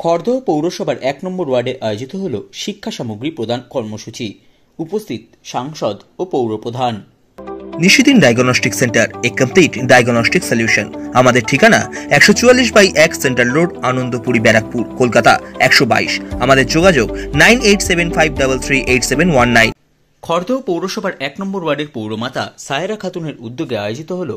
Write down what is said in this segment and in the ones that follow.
খড়দহ পৌরসভার 1 নম্বর ওয়ার্ডে আয়োজিত হল শিক্ষা সামগ্রী প্রদান কর্মসূচি। উপস্থিত সাংসদ ও পৌর প্রধান। নিশিদিন ডায়াগনস্টিক সেন্টার, এ কমপ্লিট ডায়াগনস্টিক সলিউশন। আমাদের ঠিকানা 144/1 সেন্ট্রাল রোড, আনন্দপুরি, ব্যারাকপুর, কলকাতা 122। আমাদের যোগাযোগ 9875338719। খড়দহ পৌরসভার 1 নম্বর ওয়ার্ডের পৌরমাতা সায়রা খাতুনের উদ্যোগে আয়োজিত হল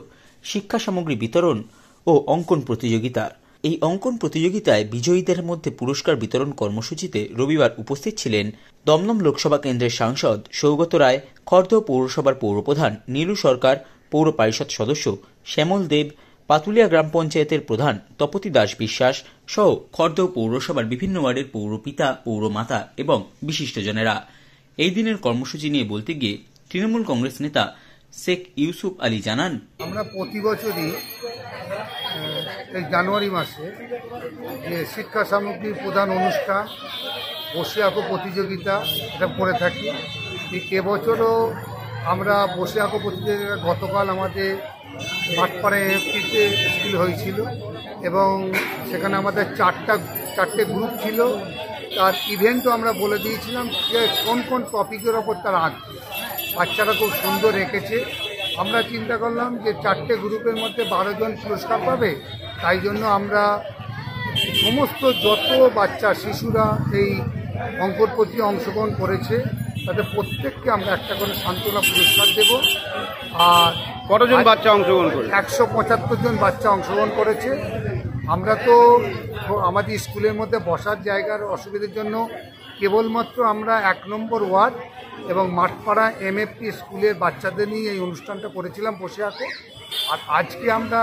শিক্ষা সামগ্রী বিতরণ ও অঙ্কন প্রতিযোগিতা। এই অঙ্কন প্রতিযোগিতায় বিজয়ীদের মধ্যে পুরস্কার বিতরণ কর্মসূচিতে রবিবার উপস্থিত ছিলেন দমদম লোকসভা কেন্দ্রের সাংসদ সৌগত রায়, খড়দহ পৌরসভার পৌরপ্রধান নীলু সরকার, পৌর পরিষদ সদস্য শ্যামল দেব, পাতুলিয়া গ্রাম পঞ্চায়েতের প্রধান তপতি দাস বিশ্বাস সহ খড়দহ পৌরসভার বিভিন্ন ওয়ার্ডের পৌরপিতা, পৌরমাতা এবং বিশিষ্টজনেরা। এই দিনের কর্মসূচি নিয়ে বলতে গিয়ে তৃণমূল কংগ্রেস নেতা শেখ ইউসুফ আলী জানান, আমরা প্রতি বছরই এই জানুয়ারি মাসে যে শিক্ষা সামগ্রী প্রদান অনুষ্ঠান, বসে আঁকো প্রতিযোগিতা এটা করে থাকি। এবছরও আমরা বসে আঁকো প্রতিযোগিতা গতকাল আমাদের মাঠপাড়া এফপিতে স্কুল হয়েছিল এবং সেখানে আমাদের চারটে গ্রুপ ছিল। তার ইভেন্টও আমরা বলে দিয়েছিলাম যে কোন কোন টপিকের ওপর তারা আঁকবে। বাচ্চারা খুব সুন্দর রেখেছে। আমরা চিন্তা করলাম যে 4টে গ্রুপের মধ্যে 12 জন পুরস্কার পাবে, তাই জন্য আমরা সমস্ত যত বাচ্চা শিশুরা এই অঙ্কন প্রতি অংশগ্রহণ করেছে তাদের প্রত্যেককে আমরা একটা করে সান্ত্বনা পুরস্কার দেব। আর কতজন বাচ্চা অংশগ্রহণ করে? 175 জন বাচ্চা অংশগ্রহণ করেছে। আমরা তো আমাদের স্কুলের মধ্যে বসার জায়গার অসুবিধার জন্য কেবলমাত্র আমরা 1 নম্বর ওয়ার্ড এবং মাঠপাড়া এমএফপি স্কুলের বাচ্চাদের নিয়ে এই অনুষ্ঠানটা করেছিলাম বসে আঁকো। আর আজকে আমরা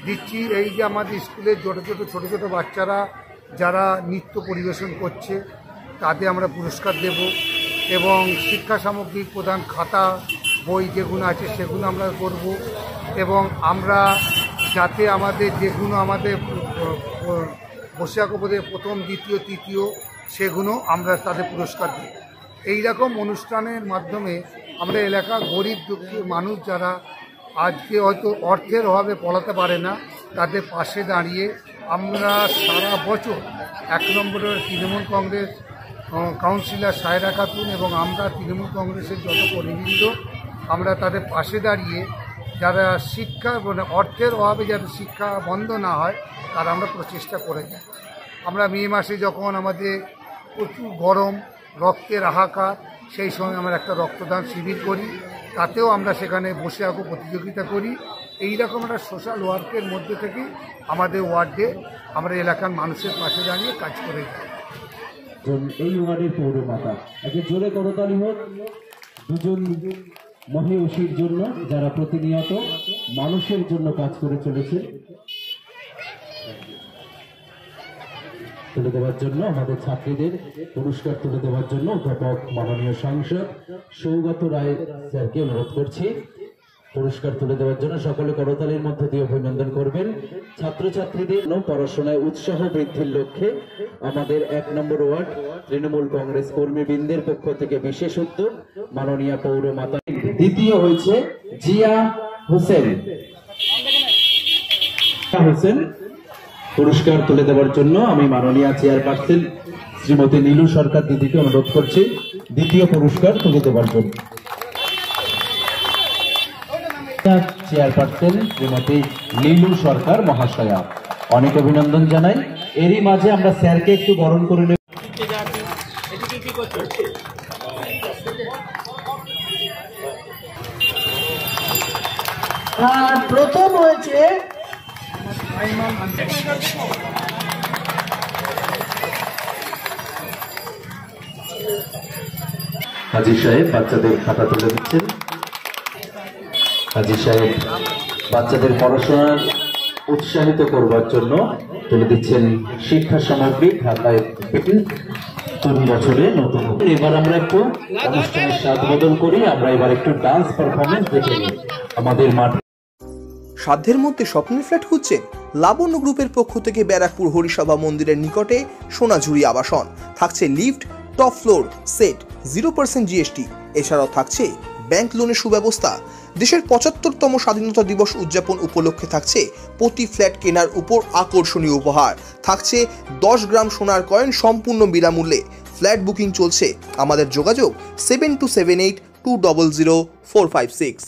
দিচ্ছি এই যে আমাদের স্কুলের ছোট ছোট বাচ্চারা যারা নৃত্য পরিবেশন করছে তাদের আমরা পুরস্কার দেব এবং শিক্ষা সামগ্রী প্রদান খাতা, বই যেগুলো আছে সেগুলো আমরা করব এবং আমরা যাতে আমাদের যেগুলো আমাদের বসে আঁকো বোধে প্রথম, দ্বিতীয়, তৃতীয় সেগুলো আমরা তাদের পুরস্কার দিই। এইরকম অনুষ্ঠানের মাধ্যমে আমরা এলাকার গরিব দুঃখী মানুষ যারা আজকে হয়তো অর্থের অভাবে পড়াতে পারে না তাদের পাশে দাঁড়িয়ে আমরা সারা বছর 1 নম্বরের তৃণমূল কংগ্রেস কাউন্সিলর সায়রা খাতুন এবং আমরা তৃণমূল কংগ্রেসের যত কর্মীবৃন্দ আমরা তাদের পাশে দাঁড়িয়ে যারা শিক্ষা অর্থের অভাবে যাতে শিক্ষা বন্ধ না হয় তার আমরা প্রচেষ্টা করে যাই। আমরা মে মাসে যখন আমাদের প্রচুর গরম, রক্তের হাহাকার, সেই সময় আমরা একটা রক্তদান শিবির করি, তাতেও আমরা সেখানে বসে আঁকো প্রতিযোগিতা করি। এইরকম একটা সোশ্যাল ওয়ার্কের মধ্যে থেকে আমাদের ওয়ার্ডে আমরা এলাকার মানুষের পাশে দাঁড়িয়ে কাজ করে যাই। এই ওয়ার্ডের পৌরমাতা আজকে জোরে করতালি হোক দুজন মহিষীর জন্য যারা প্রতিনিয়ত মানুষের জন্য কাজ করে চলেছে। তুলে দেওয়ার জন্য আমাদের ছাত্রীদের পুরস্কার তুলে দেওয়ার জন্য অধ্যাপক মাননীয় সাংসদ সৌগত রায় স্যারকে অনুরোধ করছি পুরস্কার তুলে দেওয়ার জন্য। সকলে করতালির মধ্য দিয়ে অভিনন্দন করবেন। ছাত্রছাত্রীদের পড়াশোনায় উৎসাহ বৃদ্ধির লক্ষ্যে আমাদের 1 নম্বর ওয়ার্ড তৃণমূল কংগ্রেস কর্মীবৃন্দের পক্ষ থেকে বিশেষ উদ্যোগ মাননীয় পৌরমাতা। দ্বিতীয় হয়েছে জিয়া হোসেন। পুরস্কার তুলে দেওয়ার জন্য আমি মাননীয় চেয়ারপারসন শ্রীমতী নীলু সরকার দিদিকে অনুরোধ করছি দ্বিতীয় পুরস্কার তুলে দেওয়ার জন্য। চেয়ারপারসন শ্রীমতী নীলু সরকার মহাশয়া অনেক অভিনন্দন জানাই। এরই মাঝে আমরা স্যারকে একটু বরণ করে নেব। প্রথম হয়েছে হাজী সাহেব বাচ্চাদের খাতা তুলে দিচ্ছেন। হাজী সাহেব বাচ্চাদের পড়াশোনার উৎসাহিত করবার জন্য তুলে দিচ্ছেন শিক্ষা সামগ্রী ঢাকায় নতুন বছরে নতুন। এবার আমরা একটু অনুষ্ঠানের স্বাদ বদল করি, আমরা এবার একটু ডান্স পারফরমেন্স দেখে নিই আমাদের মাঠ। সাধ্যের মধ্যে স্বপ্নের ফ্ল্যাট খুঁজছেন? লাবণ্য গ্রুপের পক্ষ থেকে ব্যারাকপুর হরিসভা মন্দিরের নিকটে সোনাঝুরি আবাসন। থাকছে lift, top floor, set, 0% GST। এছাড়াও থাকছে ব্যাংক লোনের সুব্যবস্থা। দেশের ৭৫তম স্বাধীনতা দিবস উদযাপন উপলক্ষে থাকছে প্রতি ফ্ল্যাট কেনার উপর আকর্ষণীয় উপহার, থাকছে 10 গ্রাম সোনার কয়েন সম্পূর্ণ বিনামূল্যে। ফ্ল্যাট বুকিং চলছে। আমাদের যোগাযোগ 7278200456।